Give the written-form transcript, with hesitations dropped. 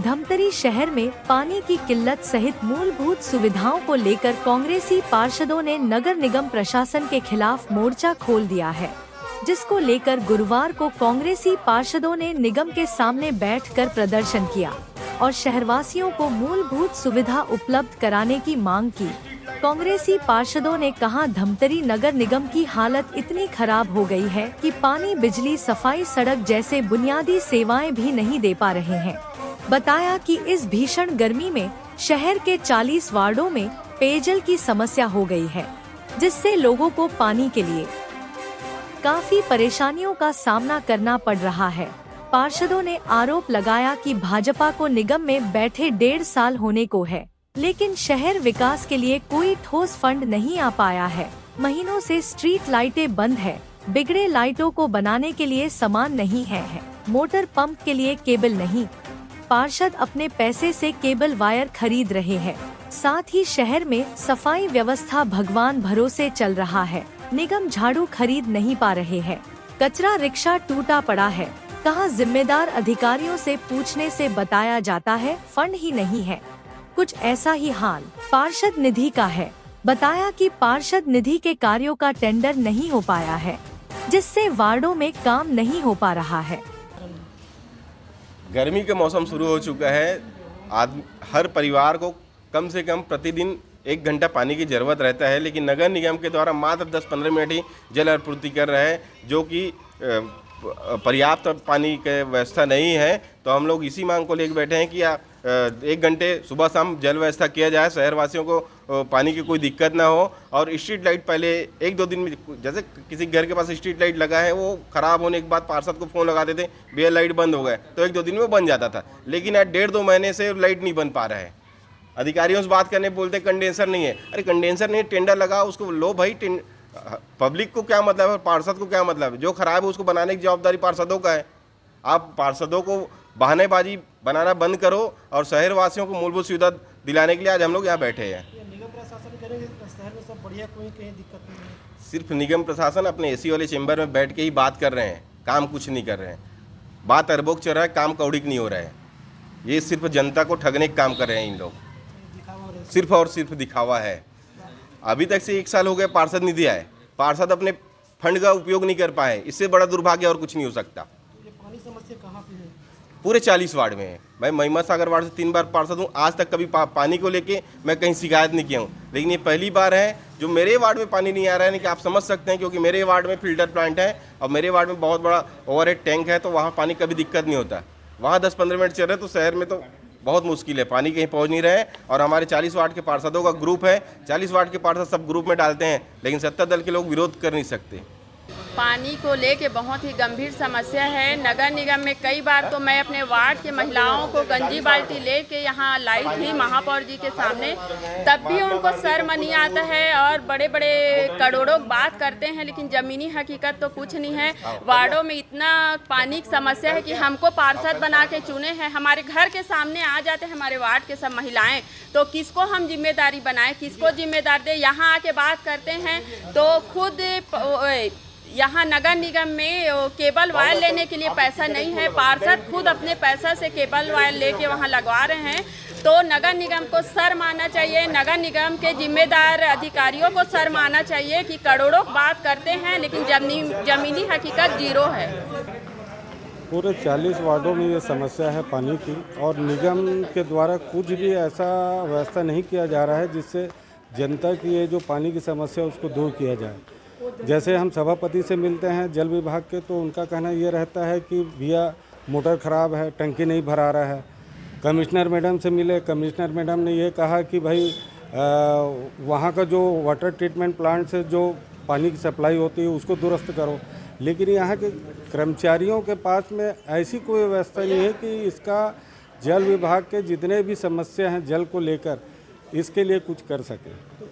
धमतरी शहर में पानी की किल्लत सहित मूलभूत सुविधाओं को लेकर कांग्रेसी पार्षदों ने नगर निगम प्रशासन के खिलाफ मोर्चा खोल दिया है, जिसको लेकर गुरुवार को कांग्रेसी पार्षदों ने निगम के सामने बैठकर प्रदर्शन किया और शहरवासियों को मूलभूत सुविधा उपलब्ध कराने की मांग की। कांग्रेसी पार्षदों ने कहा, धमतरी नगर निगम की हालत इतनी खराब हो गई है कि पानी, बिजली, सफाई, सड़क जैसे बुनियादी सेवाएं भी नहीं दे पा रहे हैं। बताया कि इस भीषण गर्मी में शहर के 40 वार्डों में पेयजल की समस्या हो गई है, जिससे लोगों को पानी के लिए काफी परेशानियों का सामना करना पड़ रहा है। पार्षदों ने आरोप लगाया कि भाजपा को निगम में बैठे 1.5 साल होने को है, लेकिन शहर विकास के लिए कोई ठोस फंड नहीं आ पाया है। महीनों से स्ट्रीट लाइटें बंद है, बिगड़े लाइटों को बनाने के लिए सामान नहीं है, मोटर पंप के लिए केबल नहीं। पार्षद अपने पैसे से केबल वायर खरीद रहे हैं। साथ ही शहर में सफाई व्यवस्था भगवान भरोसे चल रहा है। निगम झाड़ू खरीद नहीं पा रहे हैं। कचरा रिक्शा टूटा पड़ा है। कहा, जिम्मेदार अधिकारियों से पूछने से बताया जाता है फंड ही नहीं है। कुछ ऐसा ही हाल पार्षद निधि का है। बताया कि पार्षद निधि के कार्यों का टेंडर नहीं हो पाया है, जिससे वार्डों में काम नहीं हो पा रहा है। गर्मी का मौसम शुरू हो चुका है। हर परिवार को कम से कम प्रतिदिन 1 घंटा पानी की ज़रूरत रहता है, लेकिन नगर निगम के द्वारा मात्र 10-15 मिनट ही जल आपूर्ति कर रहे हैं, जो कि पर्याप्त पानी की व्यवस्था नहीं है। तो हम लोग इसी मांग को लेकर बैठे हैं कि 1 घंटे सुबह शाम जल व्यवस्था किया जाए, शहरवासियों को पानी की कोई दिक्कत ना हो। और स्ट्रीट लाइट पहले 1-2 दिन में, जैसे किसी घर के पास स्ट्रीट लाइट लगा है, वो ख़राब होने के बाद पार्षद को फ़ोन लगाते थे, भैया लाइट बंद हो गए, तो 1-2 दिन में बन जाता था। लेकिन आज 1.5-2 महीने से लाइट नहीं बन पा रहा है। अधिकारियों से बात करने बोलते कंडेंसर नहीं है। अरे कंडेंसर नहीं, टेंडर लगा, उसको लो भाई। पब्लिक को क्या मतलब है, पार्षद को क्या मतलब है? जो खराब है उसको बनाने की जवाबदारी पार्षदों का है। आप पार्षदों को बहानेबाजी बनाना बंद करो और शहरवासियों को मूलभूत सुविधा दिलाने के लिए आज हम लोग यहाँ बैठे हैं। निगम प्रशासन करेंगे, शहर में सब बढ़िया, कोई कहीं दिक्कत नहीं है। सिर्फ निगम प्रशासन अपने एसी वाले चेंबर में बैठ के ही बात कर रहे हैं, काम कुछ नहीं कर रहे हैं। बात अरबों चल रहा है, काम कौड़ी नहीं हो रहा है। ये सिर्फ जनता को ठगने का काम कर रहे हैं इन लोग, सिर्फ और सिर्फ दिखावा है। अभी तक से 1 साल हो गया पार्षद निधि आए, पार्षद अपने फंड का उपयोग नहीं कर पाए। इससे बड़ा दुर्भाग्य और कुछ नहीं हो सकता। ये पानी समस्या कहाँ पे है? पूरे 40 वार्ड में है। मैं महिमा सागर वार्ड से 3 बार पार्षद हूँ, आज तक कभी पानी को लेके मैं कहीं शिकायत नहीं किया हूँ। लेकिन ये पहली बार है जो मेरे वार्ड में पानी नहीं आ रहा है। नहीं कि आप समझ सकते हैं, क्योंकि मेरे वार्ड में फिल्टर प्लांट है और मेरे वार्ड में बहुत बड़ा ओवरहेड टैंक है, तो वहाँ पानी कभी दिक्कत नहीं होता। वहाँ 10-15 मिनट चल रहे, तो शहर में तो बहुत मुश्किल है, पानी कहीं पहुंच नहीं रहे। और हमारे 40 वार्ड के पार्षदों का ग्रुप है, 40 वार्ड के पार्षद सब ग्रुप में डालते हैं, लेकिन सत्ता दल के लोग विरोध कर नहीं सकते। पानी को लेके बहुत ही गंभीर समस्या है। नगर निगम में कई बार तो मैं अपने वार्ड के महिलाओं को गंजी बाल्टी लेके यहाँ लाई थी महापौर जी के सामने, तब भी उनको शर्म नहीं आता है और बड़े बड़े करोड़ों बात करते हैं, लेकिन ज़मीनी हकीकत तो कुछ नहीं है। वार्डों में इतना पानी की समस्या है कि हमको पार्षद बना के चुने हैं, हमारे घर के सामने आ जाते हैं हमारे वार्ड के सब महिलाएँ, तो किसको हम जिम्मेदारी बनाएं, किसको जिम्मेदार दें? यहाँ आके बात करते हैं तो खुद यहाँ नगर निगम में केबल वायर लेने के लिए पैसा नहीं है, पार्षद खुद अपने पैसा से केबल वायर लेके वहाँ लगवा रहे हैं। तो नगर निगम को शर्म आना चाहिए, नगर निगम के जिम्मेदार अधिकारियों को शर्म आना चाहिए कि करोड़ों बात करते हैं, लेकिन जमीनी हकीकत जीरो है। पूरे 40 वार्डों में ये समस्या है पानी की, और निगम के द्वारा कुछ भी ऐसा व्यवस्था नहीं किया जा रहा है जिससे जनता की ये जो पानी की समस्या है उसको दूर किया जाए। जैसे हम सभापति से मिलते हैं जल विभाग के, तो उनका कहना ये रहता है कि भैया मोटर ख़राब है, टंकी नहीं भरा रहा है। कमिश्नर मैडम से मिले, कमिश्नर मैडम ने ये कहा कि भाई वहाँ का जो वाटर ट्रीटमेंट प्लांट से जो पानी की सप्लाई होती है उसको दुरुस्त करो। लेकिन यहाँ के कर्मचारियों के पास में ऐसी कोई व्यवस्था नहीं है कि इसका जल विभाग के जितने भी समस्या हैं जल को लेकर, इसके लिए कुछ कर सके।